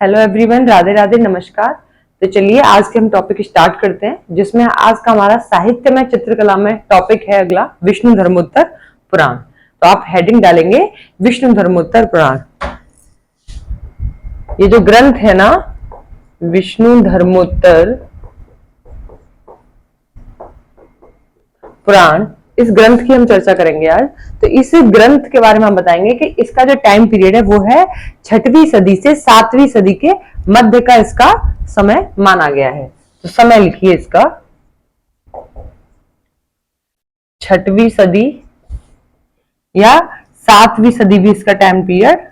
Hello everyone, Radhe Radhe, नमस्कार। तो चलिए आज के हम टॉपिक स्टार्ट करते हैं, जिसमें आज का हमारा साहित्य में चित्रकला में टॉपिक है अगला विष्णु धर्मोत्तर पुराण। तो आप हेडिंग डालेंगे विष्णु धर्मोत्तर पुराण। ये जो ग्रंथ है ना, विष्णु धर्मोत्तर पुराण, इस ग्रंथ की हम चर्चा करेंगे आज। तो इस ग्रंथ के बारे में हम बताएंगे कि इसका जो टाइम पीरियड है वो है 6वीं सदी से 7वीं सदी के मध्य का इसका समय माना गया है। तो समय लिखिए इसका 6वीं सदी या 7वीं सदी भी इसका टाइम पीरियड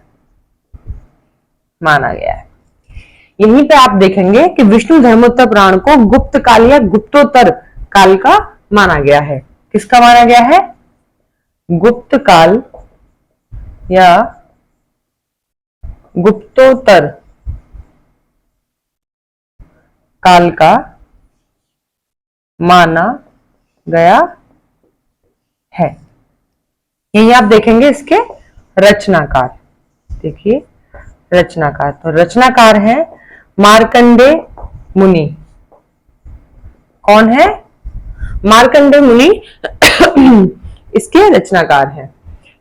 माना गया है। यहीं पे आप देखेंगे कि विष्णु धर्मोत्तर पुराण को गुप्त काल या गुप्तोत्तर काल का माना गया है। किसका माना गया है? गुप्त काल या गुप्तोत्तर काल का माना गया है। यही आप देखेंगे इसके रचनाकार। देखिए रचनाकार, तो रचनाकार है मार्कंडेय मुनि। कौन है? मार्कंडेय मुनि इसके रचनाकार हैं।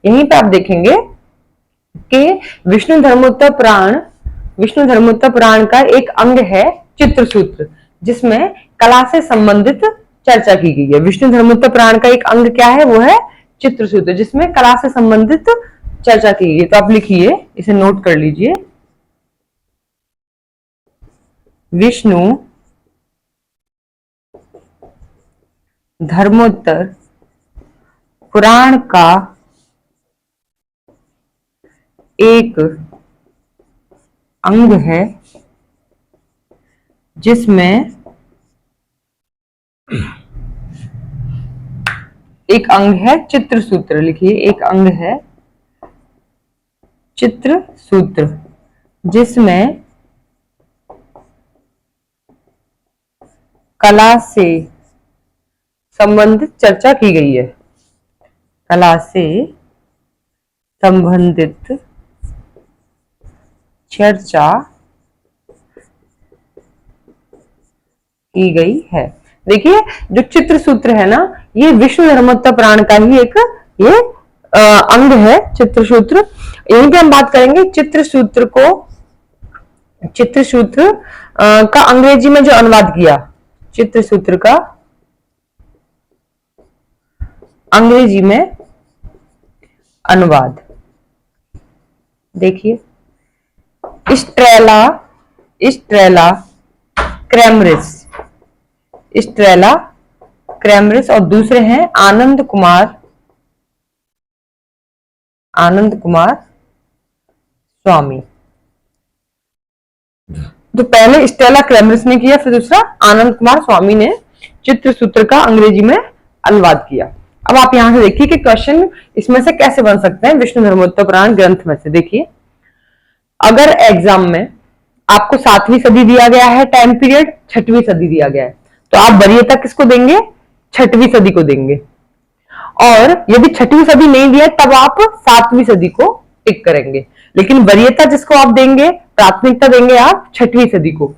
यहीं पे आप देखेंगे कि विष्णु धर्मोत्तर पुराण का एक अंग है चित्रसूत्र, जिसमें कला से संबंधित चर्चा की गई है। विष्णु धर्मोत्तर पुराण का एक अंग क्या है? वो है चित्रसूत्र, जिसमें कला से संबंधित चर्चा की गई। तो आप लिखिए, इसे नोट कर लीजिए। विष्णु धर्मोत्तर पुराण का एक अंग है जिसमें एक अंग है चित्रसूत्र। लिखिए, एक अंग है चित्रसूत्र, जिसमें कला से संबंधित चर्चा की गई है। कला से संबंधित चर्चा की गई है। देखिए, जो चित्रसूत्र है ना, ये विष्णु धर्मोत्तर पुराण का ही एक ये अंग है चित्रसूत्र। यहीं पे हम बात करेंगे चित्रसूत्र का अंग्रेजी में जो अनुवाद किया, चित्रसूत्र का अंग्रेजी में अनुवाद। देखिए, स्ट्रेला क्रैमरिस और दूसरे हैं आनंद कुमार स्वामी। तो पहले स्टेला क्रैमरिस ने किया, फिर दूसरा आनंद कुमार स्वामी ने चित्रसूत्र का अंग्रेजी में अनुवाद किया। अब आप यहां से देखिए कि क्वेश्चन इसमें से कैसे बन सकते हैं विष्णु धर्मोत्तर पुराण ग्रंथ में से। देखिए, अगर एग्जाम में आपको 7वीं सदी दिया गया है टाइम पीरियड, 6वीं सदी दिया गया है, तो आप वरीयता किसको देंगे? 6वीं सदी को देंगे। और यदि 6वीं सदी नहीं दिया तब आप 7वीं सदी को टिक करेंगे। लेकिन वरीयता जिसको आप देंगे, प्राथमिकता देंगे आप 6वीं सदी को,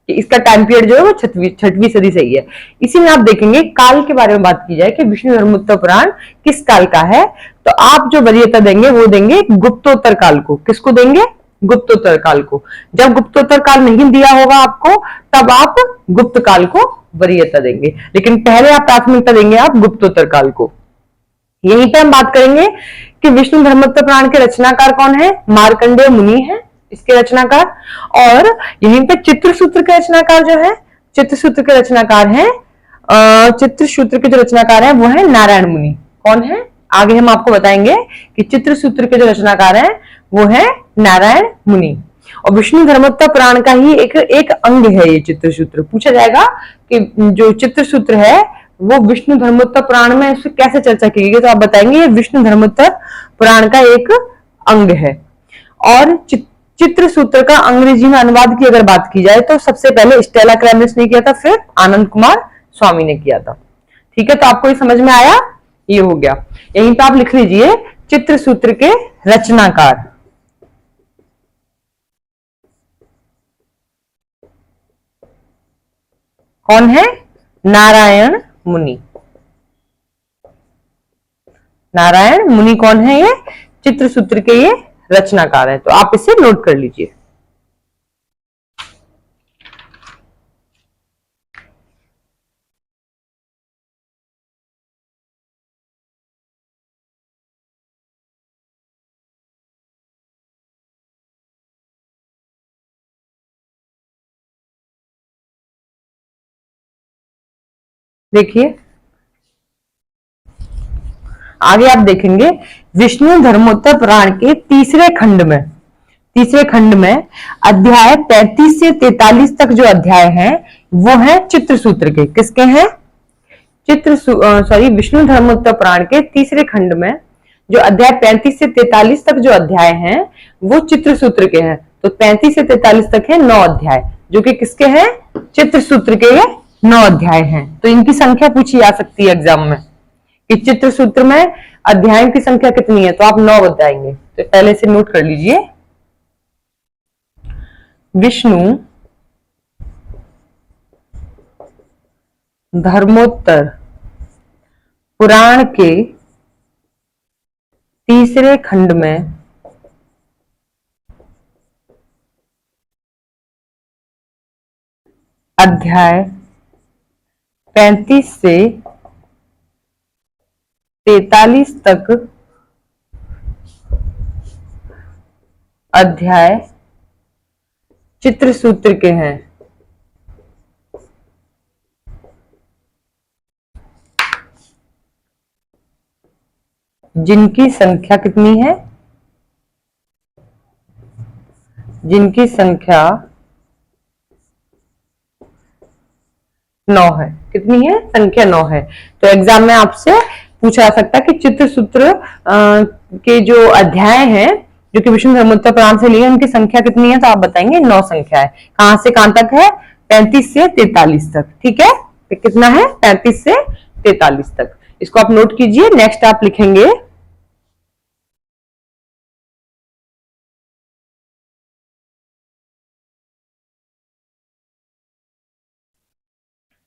कि इसका टाइम पीरियड जो है वो 6वीं सदी सही है। इसी में आप देखेंगे काल के बारे में बात की जाए कि विष्णु धर्मोत्तर पुराण किस काल का है, तो आप जो वरीयता देंगे वो देंगे गुप्तोत्तर काल को। किसको देंगे? गुप्तोत्तर काल को। जब गुप्तोत्तर काल नहीं दिया होगा आपको, तब आप गुप्त काल को वरीयता देंगे, लेकिन पहले आप प्राथमिकता देंगे आप गुप्तोत्तर काल को। यहीं पे हम बात करेंगे कि विष्णु धर्मोत्तर पुराण के रचनाकार कौन है? मार्कंडेय मुनि है इसके रचनाकार। और यहीं पे चित्रसूत्र के रचनाकार जो है, चित्रसूत्र के रचनाकार हैं चित्रसूत्र के जो रचनाकार हैं वो है नारायण मुनि। कौन है? आगे हम आपको बताएंगे कि चित्रसूत्र के जो रचनाकार हैं वो है नारायण मुनि। और विष्णु धर्मोत्तर पुराण का ही एक अंग है ये चित्रसूत्र। पूछा जाएगा कि जो चित्रसूत्र है वो विष्णु धर्मोत्तर पुराण में इससे कैसे चर्चा की गई, तो आप बताएंगे ये विष्णु धर्मोत्तर पुराण का एक अंग है। और चित्रसूत्र का अंग्रेजी में अनुवाद की अगर बात की जाए तो सबसे पहले स्टेला क्रैमरिस ने किया था, फिर आनंद कुमार स्वामी ने किया था। ठीक है, तो आपको ये समझ में आया? ये हो गया। यहीं पे आप लिख लीजिए चित्रसूत्र के रचनाकार। कौन है? नारायण मुनि। नारायण मुनि कौन है? ये चित्र सूत्र के ये रचनाकार है। तो आप इसे नोट कर लीजिए। देखिए आगे आप देखेंगे विष्णु धर्मोत्तर पुराण के तीसरे खंड में अध्याय 35 से 43 तक जो अध्याय हैं वो है चित्र सूत्र के। किसके हैं? विष्णु धर्मोत्तर पुराण के तीसरे खंड में जो अध्याय 35 से 43 तक जो अध्याय हैं वो चित्र सूत्र के हैं। तो 35 से 43 तक है 9 अध्याय, जो कि किसके हैं? चित्र सूत्र के ये 9 अध्याय हैं। तो इनकी संख्या पूछी जा सकती है एग्जाम में कि चित्र सूत्र में अध्यायों की संख्या कितनी है, तो आप 9 बताएंगे। तो पहले से नोट कर लीजिए। विष्णु धर्मोत्तर पुराण के तीसरे खंड में अध्याय 35 से 43 तक अध्याय चित्र सूत्र के हैं। जिनकी संख्या कितनी है? जिनकी संख्या 9 है। कितनी है? संख्या 9 है। तो एग्जाम में आपसे पूछा जा सकता है कि चित्र सूत्र के जो अध्याय हैं जो कि विष्णु धर्मोत्तर पुराण से लिए उनकी संख्या कितनी है, तो आप बताएंगे 9 संख्या है। कहां से कहां तक है? 35 से 43 तक। ठीक है, तो कितना है? 35 से 43 तक। इसको आप नोट कीजिए। नेक्स्ट आप लिखेंगे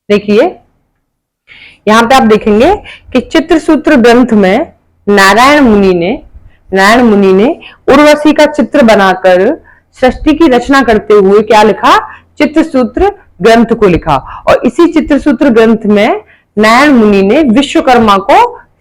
देखिए यहां पे आप देखेंगे कि चित्र सूत्र ग्रंथ में नारायण मुनि ने उर्वशी का चित्र बनाकर सृष्टि की रचना करते हुए क्या लिखा? चित्र सूत्र ग्रंथ को लिखा। और इसी चित्र सूत्र ग्रंथ में नारायण मुनि ने विश्वकर्मा को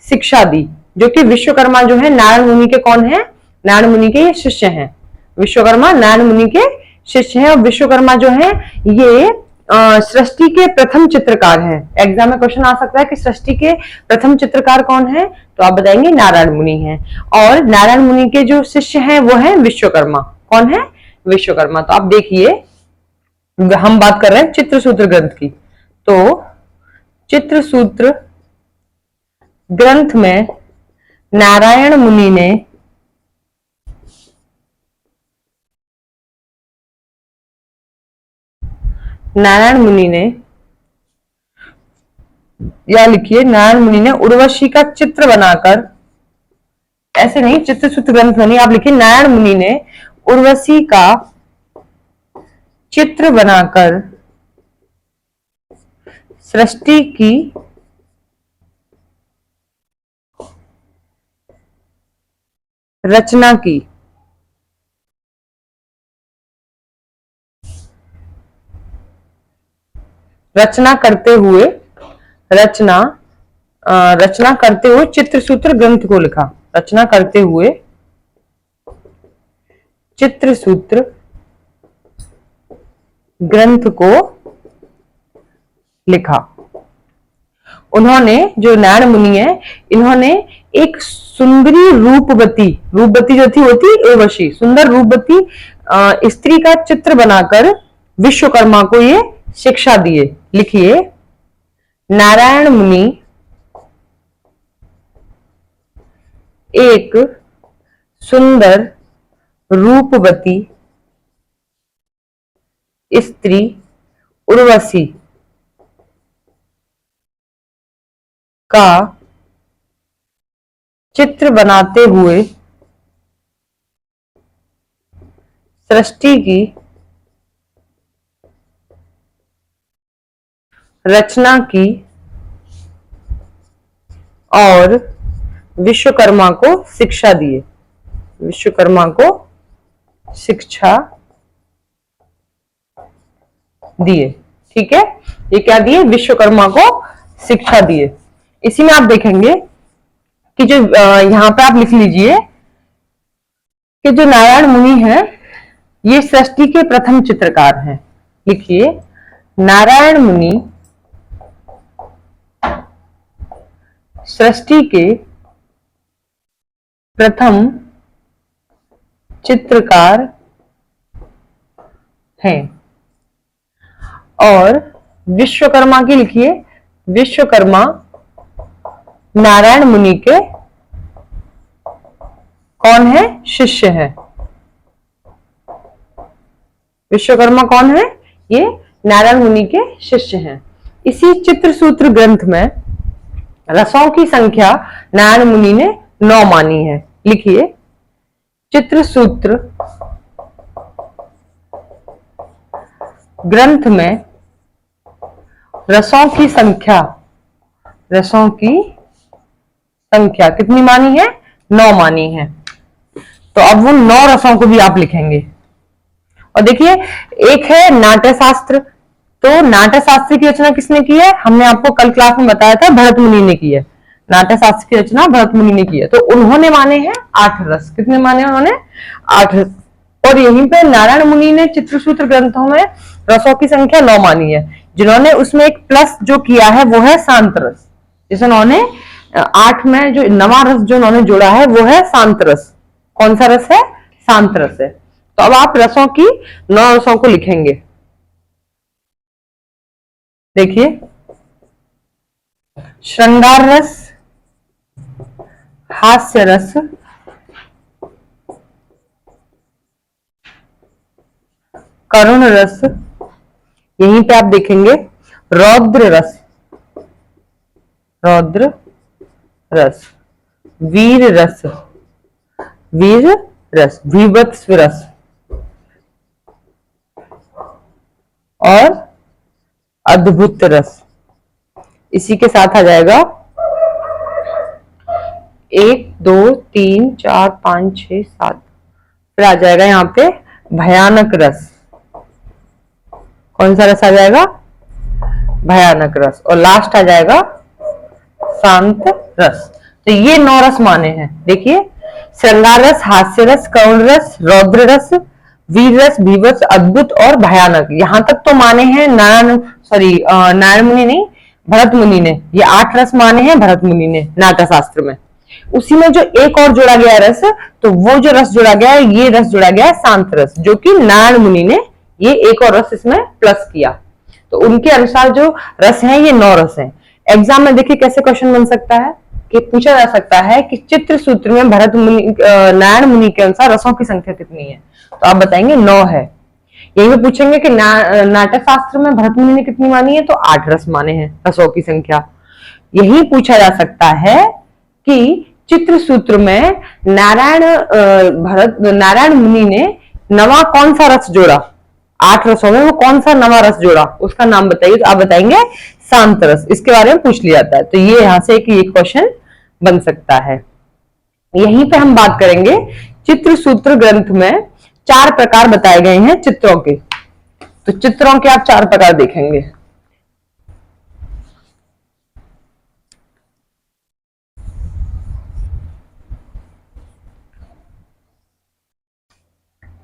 शिक्षा दी, जो कि विश्वकर्मा जो है नारायण मुनि के कौन है? नारायण मुनि के ये शिष्य हैं। विश्वकर्मा नारायण मुनि के शिष्य हैं। और विश्वकर्मा जो है ये सृष्टि के प्रथम चित्रकार हैं। एग्जाम में क्वेश्चन आ सकता है कि सृष्टि के प्रथम चित्रकार कौन है, तो आप बताएंगे नारायण मुनि हैं। और नारायण मुनि के जो शिष्य हैं वो है विश्वकर्मा। कौन है? विश्वकर्मा। तो आप देखिए हम बात कर रहे हैं चित्र सूत्र ग्रंथ की। तो चित्र सूत्र ग्रंथ में नारायण मुनि ने या लिखिए नारायण मुनि ने उर्वशी का चित्र बनाकर, ऐसे नहीं चित्र सूत्र ग्रंथ में नहीं, आप लिखिए नारायण मुनि ने उर्वशी का चित्र बनाकर सृष्टि की रचना की। रचना करते हुए चित्र सूत्र ग्रंथ को लिखा। रचना करते हुए चित्र सूत्र ग्रंथ को लिखा। उन्होंने, जो नारायण मुनि है, इन्होंने एक सुंदरी रूपवती जो थी होती उर्वशी, सुंदर रूपवती स्त्री का चित्र बनाकर विश्वकर्मा को ये शिक्षा दिए। लिखिए नारायण मुनि एक सुंदर रूपवती स्त्री उर्वशी का चित्र बनाते हुए सृष्टि की रचना की और विश्वकर्मा को शिक्षा दिए। विश्वकर्मा को शिक्षा दिए। ठीक है, ये क्या दिए? विश्वकर्मा को शिक्षा दिए। इसी में आप देखेंगे कि जो यहाँ पे आप लिख लीजिए कि जो नारायण मुनि है ये सृष्टि के प्रथम चित्रकार हैं। लिखिए, नारायण मुनि सृष्टि के प्रथम चित्रकार हैं। और विश्वकर्मा की लिखिए, विश्वकर्मा नारायण मुनि के कौन है? शिष्य है। विश्वकर्मा कौन है? ये नारायण मुनि के शिष्य हैं। इसी चित्रसूत्र ग्रंथ में रसों की संख्या नारायण मुनि ने 9 मानी है। लिखिए, चित्रसूत्र ग्रंथ में रसों की संख्या कितनी मानी है? 9 मानी है। तो अब वो 9 रसों को भी आप लिखेंगे। और देखिए, एक है नाट्य शास्त्र। तो नाट्य शास्त्र की रचना किसने की है? हमने आपको कल क्लास में बताया था, भरत मुनि ने की है। नाट्य शास्त्र की रचना भरत मुनि ने की है। तो उन्होंने माने हैं 8 रस। कितने माने उन्होंने? 8 रस। और यहीं पे नारायण मुनि ने चित्रसूत्र ग्रंथों में रसों की संख्या 9 मानी है। जिन्होंने उसमें एक प्लस जो किया है वो है शांत रस। जैसे उन्होंने 8 में जो 9वां रस जो उन्होंने जोड़ा है वो है शांत रस। कौन सा रस है? शांत रस है। तो अब आप रसों की 9 रसों को लिखेंगे। देखिए, श्रृंगार रस, हास्य रस, करुण रस, यहीं पे आप देखेंगे रौद्र रस, वीर रस, वीभत्स रस और अद्भुत रस। इसी के साथ आ जाएगा 1 2 3 4 5 6 7। फिर आ जाएगा यहाँ पे भयानक रस। कौन सा रस आ जाएगा? भयानक रस। और लास्ट आ जाएगा शांत रस। तो ये 9 रस माने हैं। देखिए, श्रृंगार रस, हास्य रस, करुण रस, रौद्र रस, वीर रस, भीभत्स, अद्भुत और भयानक। यहां तक तो माने हैं नारायण मुनि नहीं, भरत मुनि ने। ये 8 रस माने हैं भरत मुनि ने नाट्य शास्त्र में। उसी में जो एक और जोड़ा गया रस, तो वो जो रस जोड़ा गया है, ये रस जोड़ा गया है शांत रस, जो कि नारायण मुनि ने ये एक और रस इसमें प्लस किया। तो उनके अनुसार जो रस है ये 9 रस है। एग्जाम में देखिए कैसे क्वेश्चन बन सकता है कि पूछा जा सकता है कि चित्र सूत्र में भरत मुनि नारायण मुनि के अनुसार रसों की संख्या कितनी है? तो आप बताएंगे 9 है। यही भी पूछेंगे कि नाट्य शास्त्र में भरत मुनि ने कितनी मानी है? तो 8 रस माने हैं रसों की संख्या। यही पूछा जा सकता है कि चित्र सूत्र में नारायण मुनि ने नवा कौन सा रस जोड़ा? 8 रसों में वो कौन सा नवा रस जोड़ा, उसका नाम बताइए। तो आप बताएंगे शांत रस। इसके बारे में पूछ लिया जाता है। तो ये यहां से एक क्वेश्चन बन सकता है। यहीं पे हम बात करेंगे, चित्र सूत्र ग्रंथ में 4 प्रकार बताए गए हैं चित्रों के। तो चित्रों के आप 4 प्रकार देखेंगे।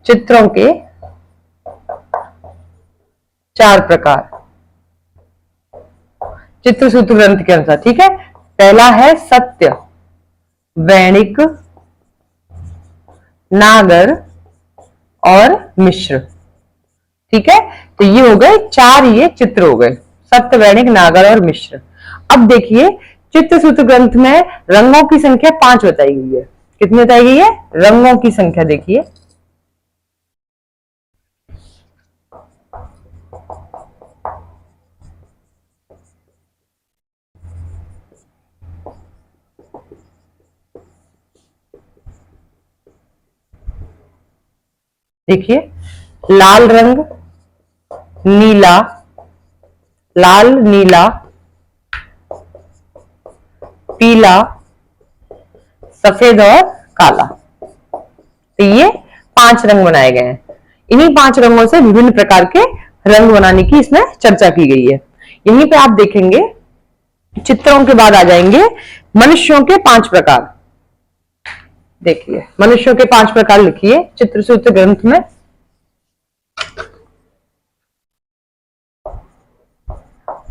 चित्रों के 4 प्रकार चित्रसूत्र ग्रंथ के अनुसार। ठीक है, पहला है सत्य, वैणिक, नागर और मिश्र। ठीक है, तो ये हो गए 4, ये चित्र हो गए, सत्य, वैणिक, नागर और मिश्र। अब देखिए, चित्रसूत्र ग्रंथ में रंगों की संख्या 5 बताई गई है। कितनी बताई गई है? रंगों की संख्या देखिए, देखिए, लाल रंग, नीला, लाल, नीला, पीला, सफेद और काला। तो ये 5 रंग बनाए गए हैं। इन्हीं 5 रंगों से विभिन्न प्रकार के रंग बनाने की इसमें चर्चा की गई है। यहीं पे आप देखेंगे चित्रों के बाद आ जाएंगे मनुष्यों के 5 प्रकार। देखिए मनुष्यों के 5 प्रकार लिखिए चित्रसूत्र ग्रंथ में।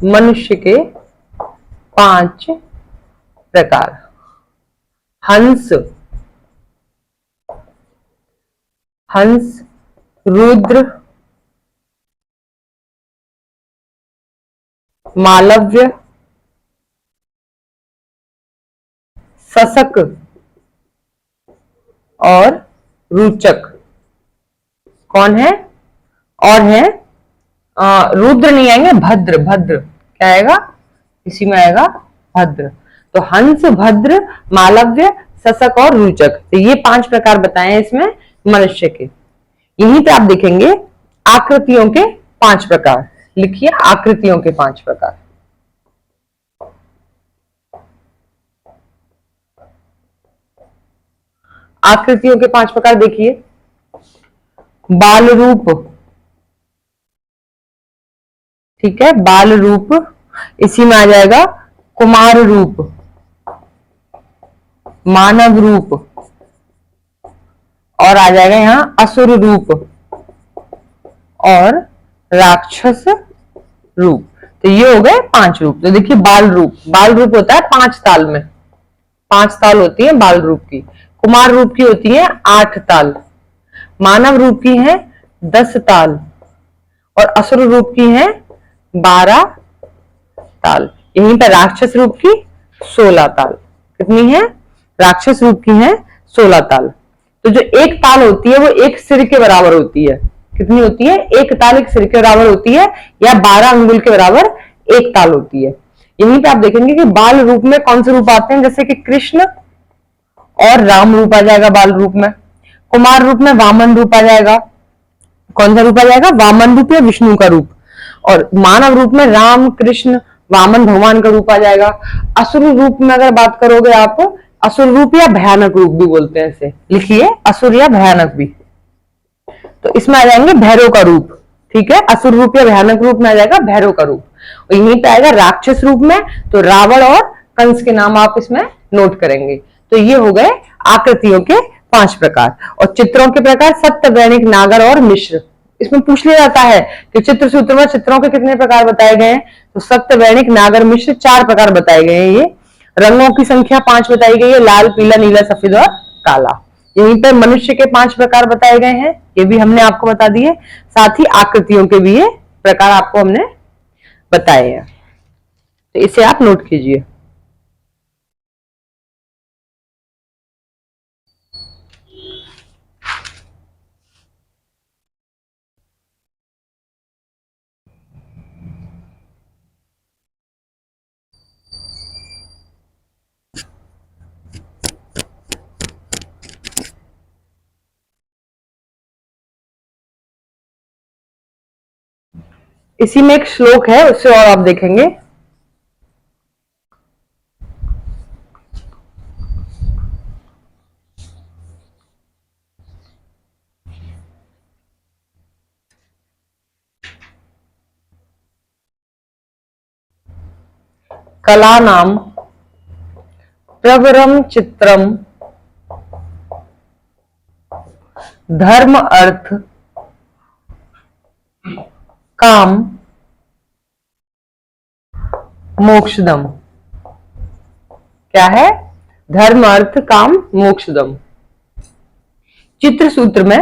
मनुष्य के 5 प्रकार। हंस, हंस, रुद्र, मालव्य, सशक और रुचक। कौन है? और है रुद्र नहीं आएंगे, भद्र। भद्र क्या आएगा? इसी में आएगा भद्र। तो हंस, भद्र, मालव्य, सशक और रुचक। तो ये 5 प्रकार बताए हैं इसमें मनुष्य के। यहीं पे आप देखेंगे आकृतियों के 5 प्रकार। लिखिए आकृतियों के 5 प्रकार। आकृतियों के 5 प्रकार देखिए। बाल रूप, ठीक है, बाल रूप। इसी में आ जाएगा कुमार रूप, मानव रूप, और आ जाएगा यहां असुर रूप और राक्षस रूप। तो ये हो गए 5 रूप। तो देखिए बाल रूप, बाल रूप होता है 5 ताल में, 5 ताल होती है बाल रूप की। कुमार रूप की होती है 8 ताल, मानव रूप की है 10 ताल और असुर रूप की है 12 ताल। यहीं पर राक्षस रूप की 16 ताल। कितनी है? राक्षस रूप की है 16 ताल। तो जो एक ताल होती है वो एक सिर के बराबर होती है। कितनी होती है? एक ताल एक सिर के बराबर होती है, या 12 अंगुल के बराबर एक ताल होती है। यहीं पे आप देखेंगे कि बाल रूप में कौन से रूप आते हैं, जैसे कि कृष्ण और राम रूप आ जाएगा बाल रूप में। कुमार रूप में वामन रूप आ जाएगा। कौन सा रूप आ जाएगा? वामन रूप या विष्णु का रूप। और मानव रूप में राम, कृष्ण, वामन भगवान का रूप आ जाएगा। असुर रूप में अगर बात करोगे आप, असुर रूप या भयानक रूप भी बोलते हैं इसे। लिखिए असुर या भयानक भी। तो इसमें आ जाएंगे भैरव का रूप। ठीक है, असुर रूप या भयानक रूप में आ जाएगा भैरव का रूप। और यहीं पे आएगा राक्षस रूप में तो रावण और कंस के नाम आप इसमें नोट करेंगे। तो ये हो गए आकृतियों के 5 प्रकार। और चित्रों के प्रकार सप्तवर्णिक, नागर और मिश्र। इसमें पूछ लिया जाता है कि चित्र सूत्र में चित्रों के कितने प्रकार बताए गए हैं, तो सप्तवर्णिक, नागर, मिश्र 4 प्रकार बताए गए हैं। ये रंगों की संख्या 5 बताई गई है, लाल, पीला, नीला, सफेद और काला। यहीं पर मनुष्य के 5 प्रकार बताए गए हैं, ये भी हमने आपको बता दिए। साथ ही आकृतियों के भी ये प्रकार आपको हमने बताए हैं, तो इसे आप नोट कीजिए। इसी में एक श्लोक है, उससे और आप देखेंगे। कला नाम प्रवरम चित्रम धर्म अर्थ काम मोक्षदम। क्या है? धर्म अर्थ काम मोक्षदम। चित्र सूत्र में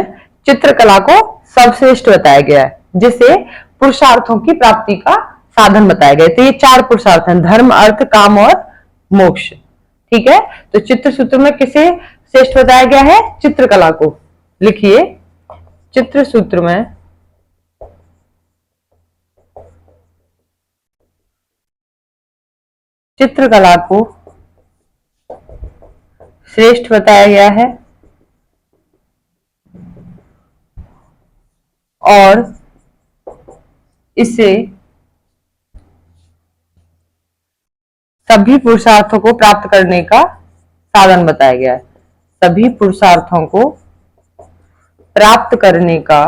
चित्रकला को सर्वश्रेष्ठ बताया गया है, जिसे पुरुषार्थों की प्राप्ति का साधन बताया गया। तो ये 4 पुरुषार्थ हैं, धर्म, अर्थ, काम और मोक्ष। ठीक है, तो चित्र सूत्र में किसे श्रेष्ठ बताया गया है? चित्रकला को। लिखिए चित्र सूत्र में चित्रकला को श्रेष्ठ बताया गया है और इसे सभी पुरुषार्थों को प्राप्त करने का साधन बताया गया है। सभी पुरुषार्थों को प्राप्त करने का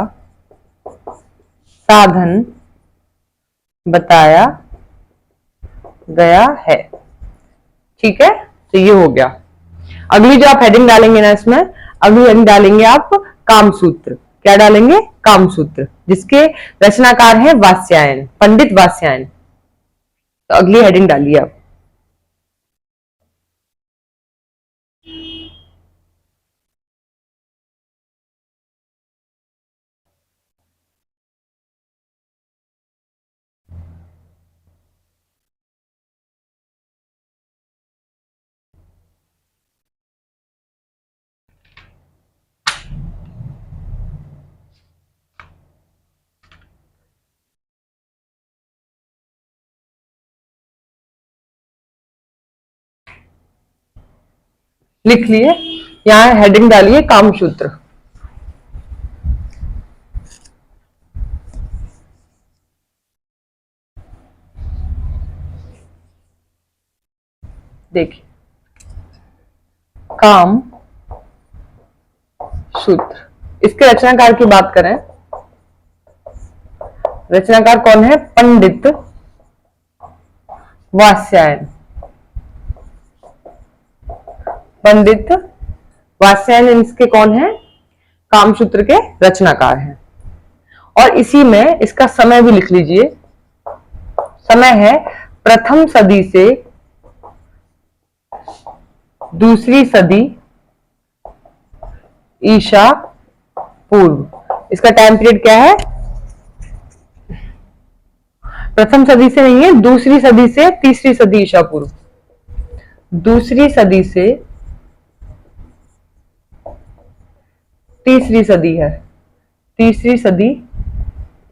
साधन बताया गया है। ठीक है, तो ये हो गया। अगली जो आप हेडिंग डालेंगे ना इसमें, अगली हेडिंग डालेंगे आप कामसूत्र। क्या डालेंगे? कामसूत्र, जिसके रचनाकार हैं वात्स्यायन, पंडित वात्स्यायन। तो अगली हेडिंग डालिए आप। लिख लिए, यहाँ हेडिंग डालिए कामसूत्र। देखिए, काम सूत्र, इसके रचनाकार की बात करें, रचनाकार कौन है? पंडित वात्स्यायन। पंडित वात्स्यायन इसके कौन है? कामसूत्र के रचनाकार हैं। और इसी में इसका समय भी लिख लीजिए। समय है प्रथम सदी से दूसरी सदी ईसा पूर्व। इसका टाइम पीरियड क्या है? प्रथम सदी से नहीं है, दूसरी सदी से तीसरी सदी ईसा पूर्व। दूसरी सदी से तीसरी सदी है, तीसरी सदी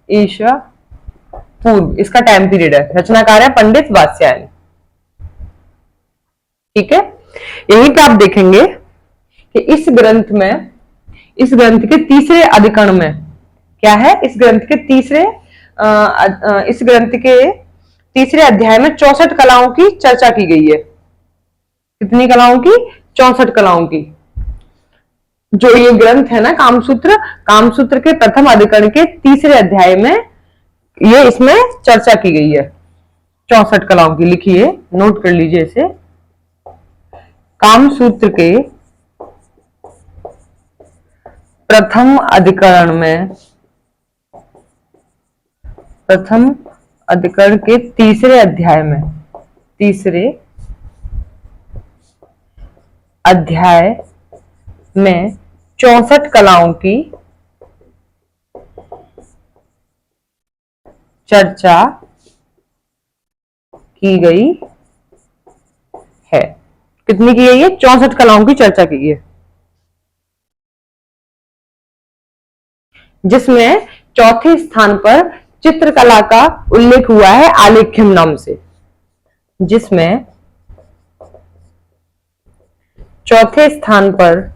ईसा पूर्व इसका टाइम पीरियड है। रचनाकार है पंडित वात्स्यायन। ठीक है, यहीं पे आप देखेंगे कि इस ग्रंथ में, इस ग्रंथ के तीसरे अधिकरण में क्या है? इस ग्रंथ के तीसरे अध्याय में 64 कलाओं की चर्चा की गई है। कितनी कलाओं की? 64 कलाओं की। जो ये ग्रंथ है ना कामसूत्र, कामसूत्र के प्रथम अधिकरण के तीसरे अध्याय में ये इसमें चर्चा की गई है 64 कलाओं की। लिखिए, नोट कर लीजिए इसे। कामसूत्र के प्रथम अधिकरण में, प्रथम अधिकरण के तीसरे अध्याय में, तीसरे अध्याय में 64 कलाओं की चर्चा की गई है। कितनी की गई है? 64 कलाओं की चर्चा की गई है, जिसमें चौथे स्थान पर चित्रकला का उल्लेख हुआ है आलेख्यम नाम से। जिसमें चौथे स्थान पर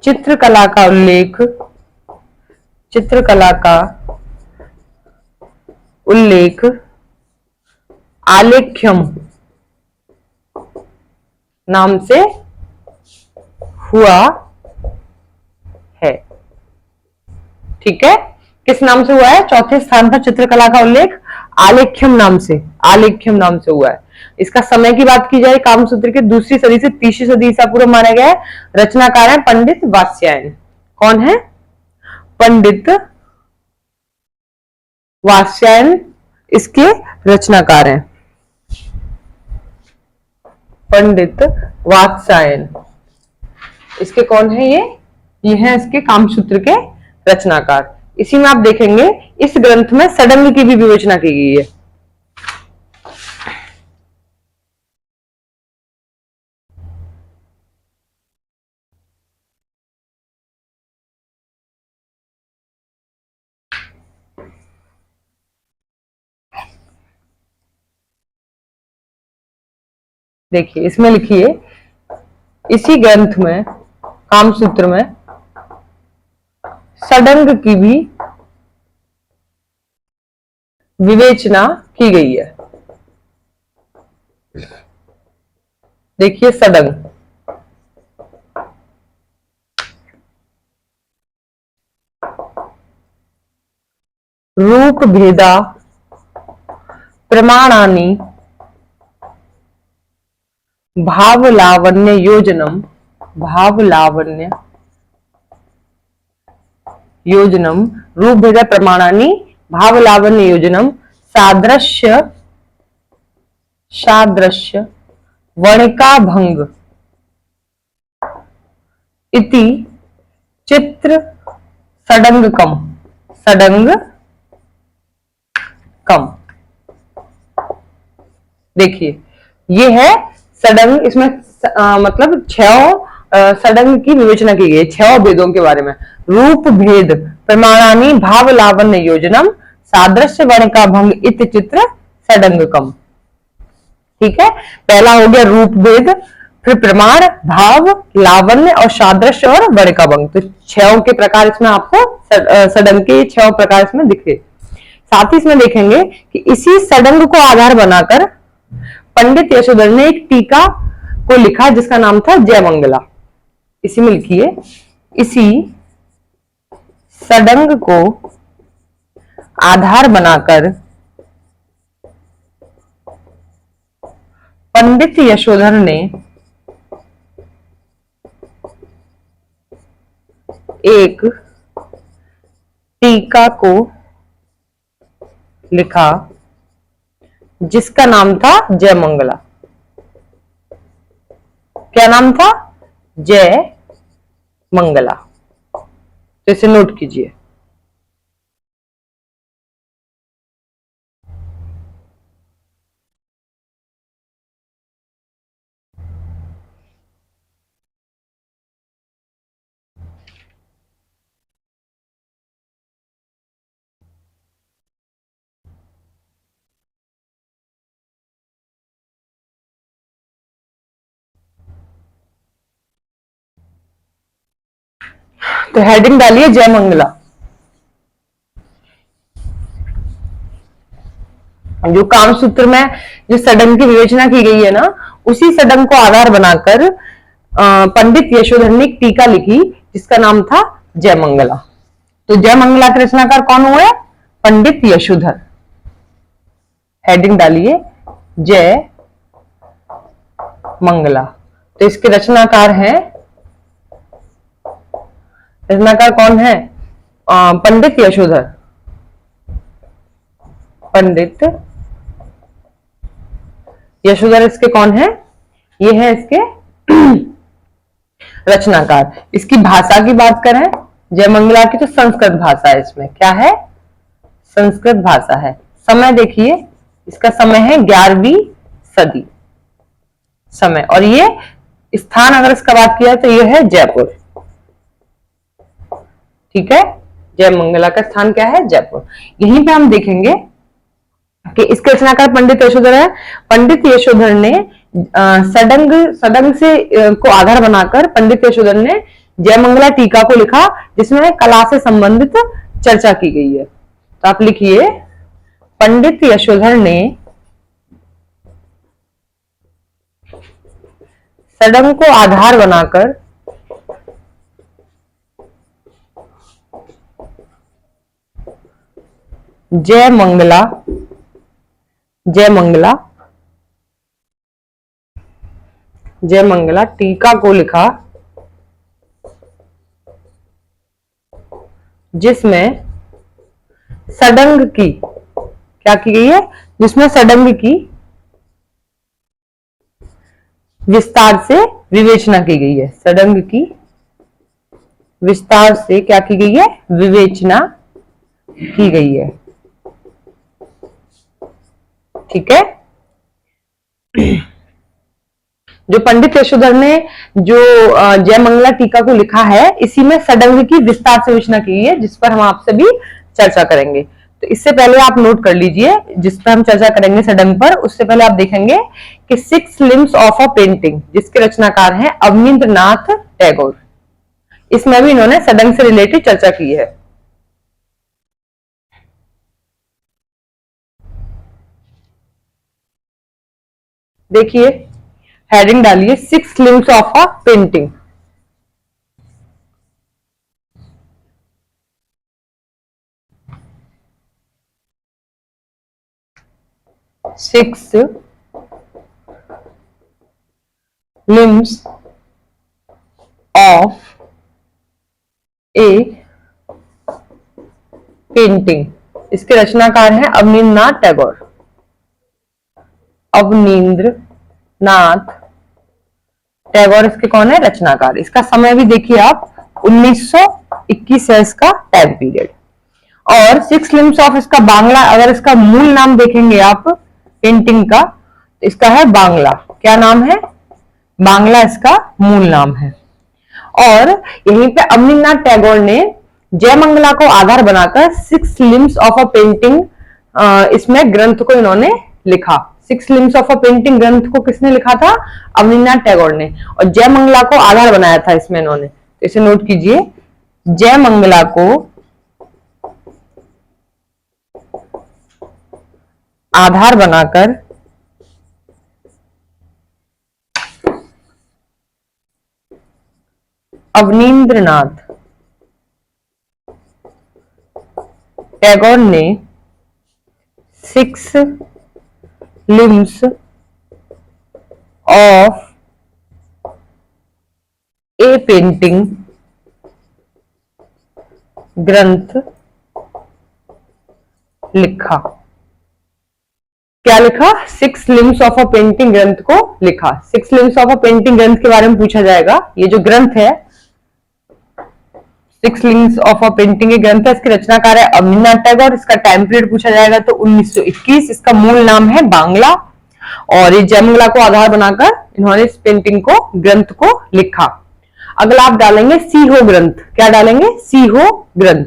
चित्रकला का उल्लेख, चित्रकला का उल्लेख आलेख्यम नाम से हुआ है। ठीक है, किस नाम से हुआ है? चौथे स्थान पर चित्रकला का उल्लेख आलेख्यम नाम से, आलेख्यम नाम से हुआ है। इसका समय की बात की जाए, कामसूत्र के दूसरी सदी से तीसरी सदी ईसा पूर्व माना गया है। रचनाकार है पंडित वात्स्यायन। कौन है? पंडित वात्स्यायन इसके रचनाकार हैं। पंडित वात्स्यायन इसके कौन है? ये है इसके कामसूत्र के रचनाकार। इसी में आप देखेंगे इस ग्रंथ में षडंग की भी विवेचना की गई है। देखिए, इसमें लिखिए, इसी ग्रंथ में, कामसूत्र में षडंग की भी विवेचना की गई है। देखिए सडंग, रूप भेदा प्रमाणानि भावलावण्य योजनम, भावलावण्य योजनम, रूप भेद प्रमाणानि भावलावण्य योजनम, सादृश्य सादृश्य वणिका भंग इति चित्र सडंगकम, सडंगकम। देखिए ये है सडंग, इसमें मतलब छह सडंग की विवेचना की गई, छह वेदों के बारे में। रूप भेद प्रमाणानि भाव लावण्य योजनम, सादृश्य वणिका भंग इत चित्र सडंगकम। ठीक है, पहला हो गया रूप भेद, फिर प्रमाण, भाव, लावण्य और सादृश्य और वणिका भंग। तो छह के प्रकार इसमें आपको सडंग के छह प्रकार इसमें दिखे। साथ ही इसमें देखेंगे कि इसी सडंग को आधार बनाकर पंडित यशोधर ने एक टीका को लिखा जिसका नाम था जयमंगला। इसी में लिखिए, इसी सडंग को आधार बनाकर पंडित यशोधर ने एक टीका को लिखा जिसका नाम था जयमंगला। क्या नाम था? जय मंगला। तो इसे नोट कीजिए। तो हेडिंग डालिए जय मंगला। जो काम सूत्र में जो सडंग की विवेचना की गई है ना, उसी सडंग को आधार बनाकर पंडित यशोधर ने एक टीका लिखी जिसका नाम था जय मंगला। तो जय मंगला के रचनाकार कौन हुए? पंडित यशोधर। हेडिंग डालिए जय मंगला। तो इसके रचनाकार हैं, रचनाकार कौन है? पंडित यशोधर। पंडित यशोधर इसके कौन है? ये है इसके रचनाकार। इसकी भाषा की बात करें जय मंगला की, तो संस्कृत भाषा है। इसमें क्या है? संस्कृत भाषा है। समय देखिए, इसका समय है 11वीं सदी समय, और ये स्थान अगर इसका बात किया तो ये है जयपुर। ठीक है, जय मंगला का स्थान क्या है? जयपुर। यहीं पे हम देखेंगे कि इसके रचनाकार पंडित यशोधर है। पंडित यशोधर ने सडंग से को आधार बनाकर पंडित यशोधर ने जयमंगला टीका को लिखा जिसमें कला से संबंधित चर्चा की गई है। तो आप लिखिए, पंडित यशोधर ने सडंग को आधार बनाकर जय मंगला टीका को लिखा जिसमें सडंग की क्या की गई है? जिसमें सडंग की विस्तार से विवेचना की गई है। सडंग की विस्तार से क्या की गई है? विवेचना की गई है। ठीक है, जो पंडित यशोधर ने जो जय मंगला टीका को लिखा है, इसी में सडंग की विस्तार से विवेचना की गई है, जिस पर हम आपसे भी चर्चा करेंगे। तो इससे पहले आप नोट कर लीजिए, जिस पर हम चर्चा करेंगे सडंग पर, उससे पहले आप देखेंगे कि 6 लिम्स ऑफ अ पेंटिंग, जिसके रचनाकार हैं अवनींद्रनाथ टैगोर। इसमें भी इन्होंने सडंग से रिलेटेड चर्चा की है। देखिए, हेडिंग डालिए 6 limbs of a painting. Six limbs of A painting. इसके रचनाकार हैं अवनींद्रनाथ टैगोर। अवनींद्रनाथ टैगोर इसके कौन है? रचनाकार। इसका समय भी देखिए आप 1921 है इसका टाइम पीरियड। और 6 लिम्स ऑफ इसका बांग्ला, अगर इसका मूल नाम देखेंगे आप पेंटिंग का, तो इसका है बांग्ला। क्या नाम है? बांग्ला इसका मूल नाम है। और यहीं पे अवनींद्रनाथ टैगोर ने जयमंगला को आधार बनाकर 6 लिम्स ऑफ अ पेंटिंग इसमें ग्रंथ को इन्होंने लिखा। 6 लिम्स ऑफ अ पेंटिंग ग्रंथ को किसने लिखा था? अवनींद्रनाथ टैगोर ने। और जयमंगला को आधार बनाया था इसमें इन्होंने। तो इसे नोट कीजिए, जयमंगला को आधार बनाकर अवनींद्रनाथ टैगोर ने 6 लिम्स ऑफ ए पेंटिंग ग्रंथ लिखा। क्या लिखा? 6 लिम्स ऑफ अ पेंटिंग ग्रंथ को लिखा। 6 लिम्स ऑफ अ पेंटिंग ग्रंथ के बारे में पूछा जाएगा। ये जो ग्रंथ है 6 लिम्स ऑफ अ पेंटिंग के ग्रंथ है, इसके रचनाकार है अवनींद्रनाथ टैगोर। इसका टाइम पीरियड पूछा जाएगा तो 1921। इसका मूल नाम है बांग्ला। और ये जयमंगला को आधार बनाकर इन्होंने इस पेंटिंग को ग्रंथ को लिखा। अगला आप डालेंगे सीहो ग्रंथ। क्या डालेंगे? सीहो ग्रंथ,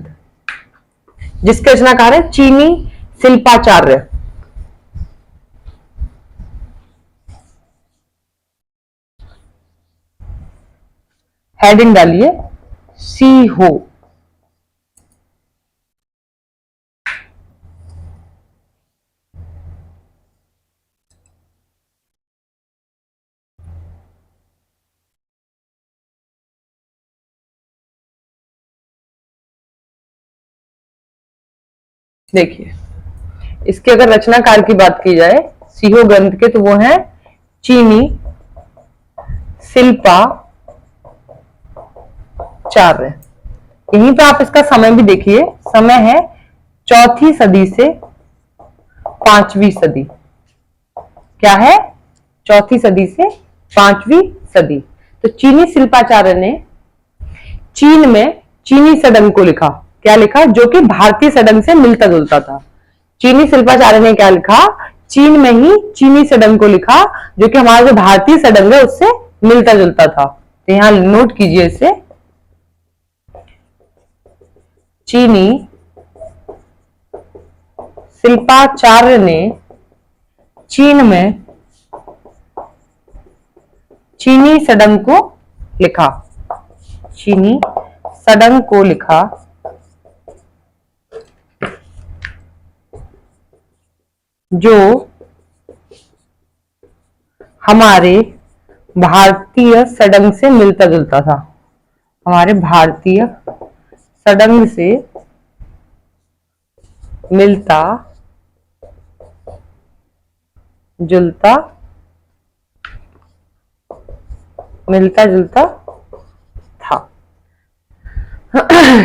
जिसके रचनाकार है चीनी शिल्पाचार्य। हेडिंग डालिए सीहो। देखिए, इसके अगर रचनाकार की बात की जाए सीहो ग्रंथ के, तो वो है चीनी शिल्पाचार्य। यहीं पे आप इसका समय भी देखिए, समय है 4वीं सदी से 5वीं सदी। क्या है? 4वीं सदी से 5वीं सदी। तो चीनी शिल्पाचार्य ने चीन में चीनी सडंग को लिखा। क्या लिखा? जो कि भारतीय सडंग से मिलता जुलता था। चीनी शिल्पाचार्य ने क्या लिखा? चीन में ही चीनी सडंग को लिखा, जो कि हमारा जो भारतीय सडंग है उससे मिलता जुलता था। तो यहां नोट कीजिए इसे, चीनी शिल्पाचार्य ने चीन में चीनी सडंग को लिखा। चीनी सडंग को लिखा, जो हमारे भारतीय सडंग से मिलता जुलता था। हमारे भारतीय सडंग से मिलता जुलता था।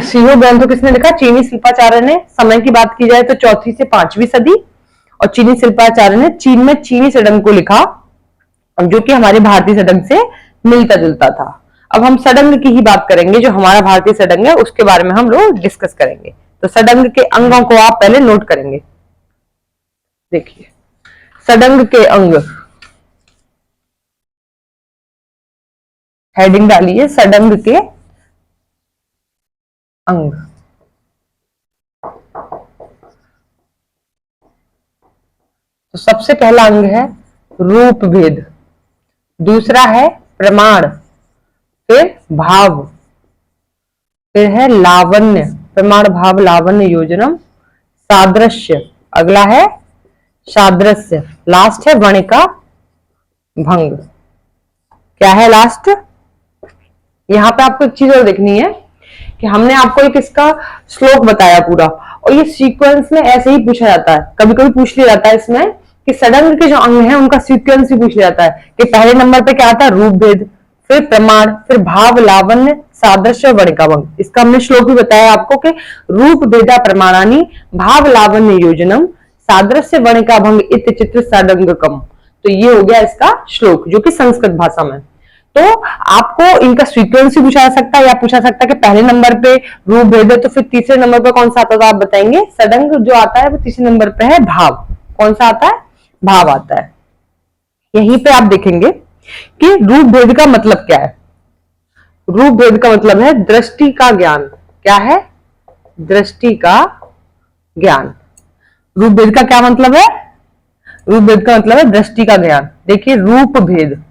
सीहो ग्रंथ किसने लिखा? चीनी शिल्पाचार्य ने। समय की बात की जाए तो 4वीं से 5वीं सदी। और चीनी शिल्पाचार्य ने चीन में चीनी सडंग को लिखा, जो कि हमारे भारतीय सडंग से मिलता जुलता था। अब हम सडंग की ही बात करेंगे, जो हमारा भारतीय सडंग है उसके बारे में हम लोग डिस्कस करेंगे। तो सडंग के अंगों को आप पहले नोट करेंगे। देखिए, सडंग के अंग। हेडिंग डालिए सडंग के अंग। तो सबसे पहला अंग है रूप भेद, दूसरा है प्रमाण, फिर भाव, फिर है लावण्य, प्रमाण भाव लावण्य योजनम, सादृश्य, अगला है सादृश्य, लास्ट है वणिका भंग। क्या है लास्ट? यहाँ पे आपको एक चीज और देखनी है कि हमने आपको एक इसका श्लोक बताया पूरा, और ये सीक्वेंस में ऐसे ही पूछा जाता है, कभी कभी पूछ लिया जाता है इसमें कि षडंग के जो अंग हैं उनका सीक्वेंस भी पूछ लिया जाता है कि पहले नंबर पे क्या आता है? रूप भेद, फिर प्रमाण, फिर भाव लावण्य, सादृश्य, वणिका भंग। इसका हमने श्लोक भी बताया आपको कि रूप भेदा प्रमाणानी भाव लावण्य योजनम सादृश्य वणिका भंग इत्य चित्र षडंगकम। तो ये हो गया इसका श्लोक जो कि संस्कृत भाषा में। तो आपको इनका सीक्वेंस भी पूछा जा सकता है, या पूछा सकता है कि पहले नंबर पे रूप भेद है तो फिर तीसरे नंबर पे कौन सा आता है, तो आप बताएंगे षडंग जो आता है वो तीसरे नंबर पे है भाव। कौन सा आता है? भाव आता है। यहीं पे आप देखेंगे कि रूप भेद का मतलब क्या है। रूप भेद का मतलब है दृष्टि का ज्ञान। क्या है? दृष्टि का ज्ञान। रूप भेद का क्या मतलब है? रूप भेद का मतलब है दृष्टि का ज्ञान। देखिए रूप भेद,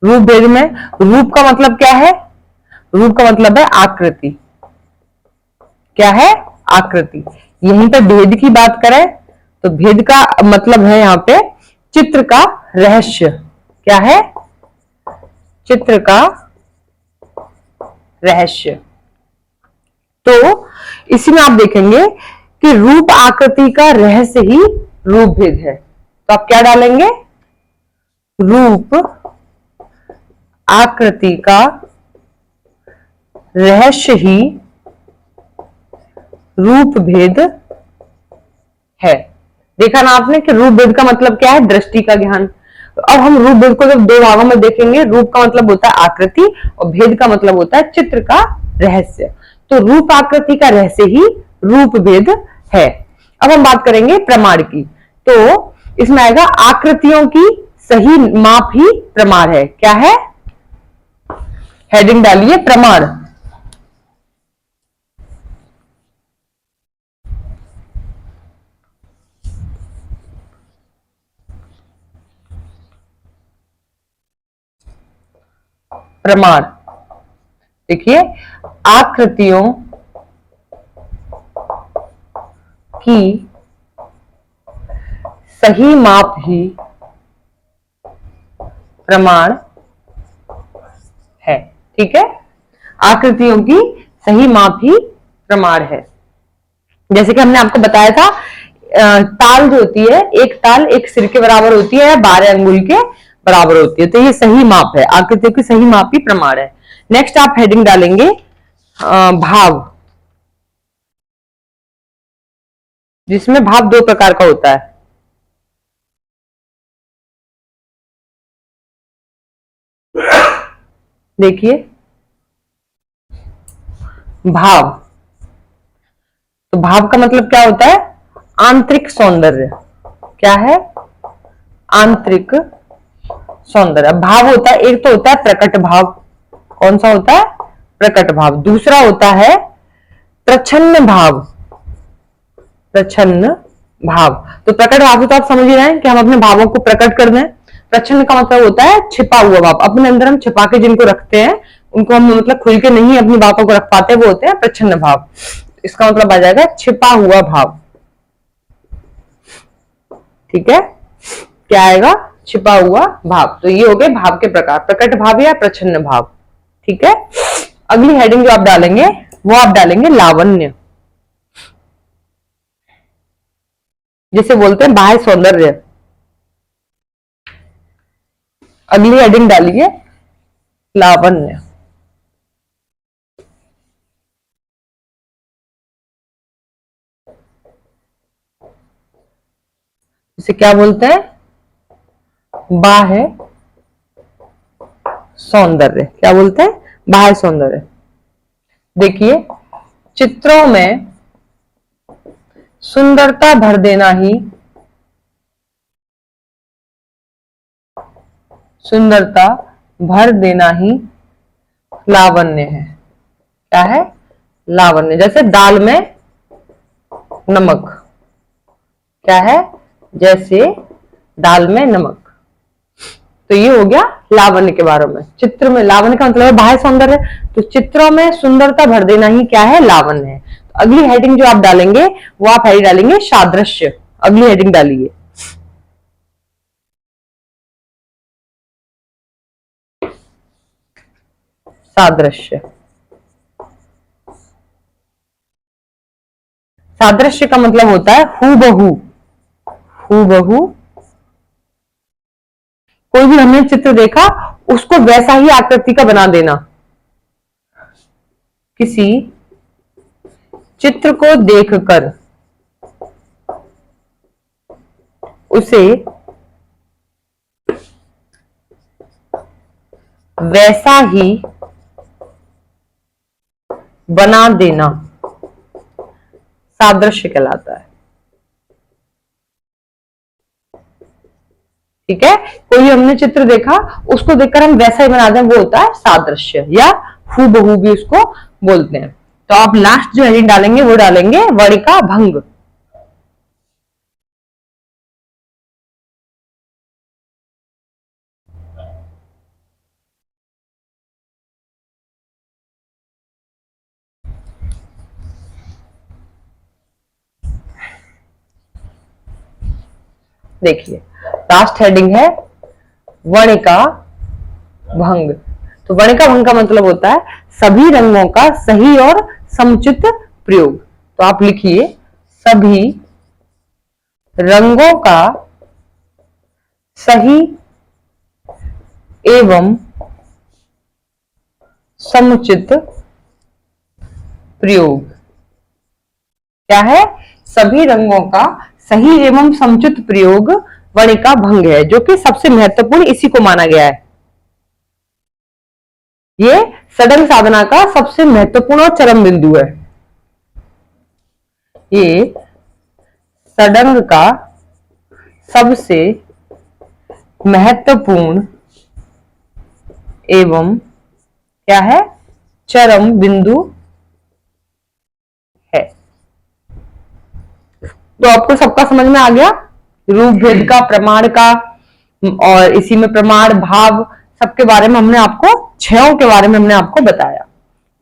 रूप भेद में रूप का मतलब क्या है? रूप का मतलब है आकृति। क्या है? आकृति। यहीं पे भेद की बात करें तो भेद का मतलब है यहाँ पे चित्र का रहस्य। क्या है? चित्र का रहस्य। तो इसी में आप देखेंगे कि रूप आकृति का रहस्य ही रूप भेद है। तो आप क्या डालेंगे? रूप आकृति का रहस्य ही रूप भेद है। देखा ना आपने कि रूप भेद का मतलब क्या है? दृष्टि का ज्ञान। अब हम रूप भेद को जब दो भागों में देखेंगे, रूप का मतलब होता है आकृति और भेद का मतलब होता है चित्र का रहस्य। तो रूप आकृति का रहस्य ही रूप भेद है। अब हम बात करेंगे प्रमाण की। तो इसमें आएगा आकृतियों की सही माप ही प्रमाण है। क्या है? हेडिंग डालिए प्रमाण। प्रमाण देखिए आकृतियों की सही माप ही प्रमाण है। ठीक है, आकृतियों की सही माप ही प्रमाण है। जैसे कि हमने आपको बताया था ताल जो होती है, एक ताल एक सिर के बराबर होती है या 12 अंगुल के बराबर होती है। तो ये सही माप है, आकृतियों की सही माप ही प्रमाण है। नेक्स्ट आप हेडिंग डालेंगे भाव, जिसमें भाव दो प्रकार का होता है। देखिए भाव, तो भाव का मतलब क्या होता है? आंतरिक सौंदर्य। क्या है? आंतरिक सौंदर्य। भाव होता है, एक तो होता है प्रकट भाव। कौन सा होता है? प्रकट भाव। दूसरा होता है प्रच्छन्न भाव। प्रच्छन्न भाव। तो प्रकट भाव तो आप समझ ही रहे हैं कि हम अपने भावों को प्रकट कर दें। प्रच्छन्न का मतलब होता है छिपा हुआ भाव, अपने अंदर हम छिपा के जिनको रखते हैं, उनको हम मतलब खुल के नहीं अपनी बातों को रख पाते, वो होते हैं प्रच्छन्न भाव। इसका मतलब आ जाएगा छिपा हुआ भाव। ठीक है, क्या आएगा? छिपा हुआ भाव। तो ये हो गए भाव के प्रकार, प्रकट भाव या प्रच्छन्न भाव। ठीक है, अगली हेडिंग जो आप डालेंगे वो आप डालेंगे लावण्य, जिसे बोलते हैं बाह्य सौंदर्य। अगली हेडिंग डालिए लावण्य। इसे क्या बोलते हैं? बाह्य सौंदर्य। क्या बोलते हैं? बाह्य सौंदर्य। देखिए चित्रों में सुंदरता भर देना ही सुंदरता भर देना ही लावण्य है। क्या है? लावण्य। जैसे दाल में नमक। क्या है? जैसे दाल में नमक। तो ये हो गया लावण्य के बारे में। चित्र में लावण्य का मतलब है बाह्य सौंदर्य, तो चित्रों में सुंदरता भर देना ही क्या है? लावण्य है। तो अगली हेडिंग जो आप डालेंगे वो आप हेडिंग डालेंगे सादृश्य। अगली हेडिंग डालिए सादृश्य। सादृश्य का मतलब होता है हूबहू। हूबहू कोई भी हमने चित्र देखा उसको वैसा ही आकृति का बना देना। किसी चित्र को देखकर उसे वैसा ही बना देना सादृश्य कहलाता है। ठीक है, कोई भी हमने चित्र देखा उसको देखकर हम वैसा ही बना दें, वो होता है सादृश्य, या हूबहू भी उसको बोलते हैं। तो आप लास्ट जो हेडिंग डालेंगे वो डालेंगे वर्णिका भंग। देखिए लास्ट हेडिंग है वर्णिका भंग। तो वर्णिका भंग का मतलब होता है सभी रंगों का सही और समुचित प्रयोग। तो आप लिखिए सभी रंगों का सही एवं समुचित प्रयोग। क्या है? सभी रंगों का सही एवं समुचित प्रयोग वर्णिका भंग है, जो कि सबसे महत्वपूर्ण इसी को माना गया है। ये षडंग साधना का सबसे महत्वपूर्ण और चरम बिंदु है। ये षडंग का सबसे महत्वपूर्ण एवं क्या है? चरम बिंदु है। तो आपको सबका समझ में आ गया, रूप भेद का, प्रमाण का, और इसी में प्रमाण भाव सबके बारे में हमने आपको, छयों के बारे में हमने आपको बताया।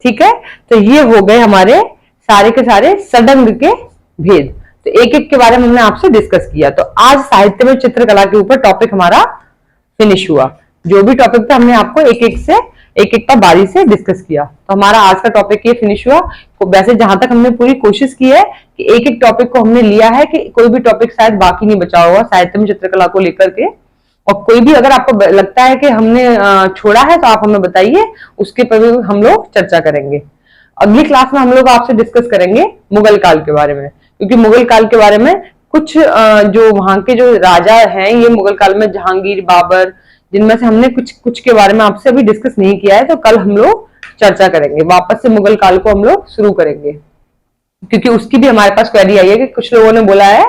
ठीक है, तो ये हो गए हमारे सारे के सारे षडंग के भेद। तो एक एक के बारे में हमने आपसे डिस्कस किया। तो आज साहित्य में चित्रकला के ऊपर टॉपिक हमारा फिनिश हुआ। जो भी टॉपिक था हमने आपको एक एक का बारी से डिस्कस किया। तो हमारा आज का टॉपिक ये फिनिश हुआ। तो वैसे जहां तक हमने पूरी कोशिश की है कि एक एक टॉपिक को हमने लिया है, कि कोई भी टॉपिक शायद बाकी नहीं बचा होगा साहित्य में चित्रकला को लेकर के। और कोई भी अगर आपको लगता है कि हमने छोड़ा है तो आप हमें बताइए, उसके पर भी हम लोग चर्चा करेंगे। अगली क्लास में हम लोग आपसे डिस्कस करेंगे मुगल काल के बारे में, क्योंकि मुगल काल के बारे में कुछ जो वहां के जो राजा हैं, ये मुगल काल में जहांगीर, बाबर, जिनमें से हमने कुछ के बारे में आपसे अभी डिस्कस नहीं किया है। तो कल हम लोग चर्चा करेंगे, वापस से मुगल काल को हम लोग शुरू करेंगे, क्योंकि उसकी भी हमारे पास क्वेरी आई है कि कुछ लोगों ने बोला है,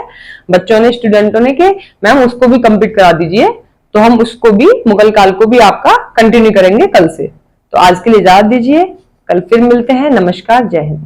बच्चों ने, स्टूडेंटों ने, कि मैम उसको भी कंप्लीट करा दीजिए। तो हम उसको भी, मुगल काल को भी आपका कंटिन्यू करेंगे कल से। तो आज के लिए इजाजत दीजिए, कल फिर मिलते हैं। नमस्कार, जय हिंद।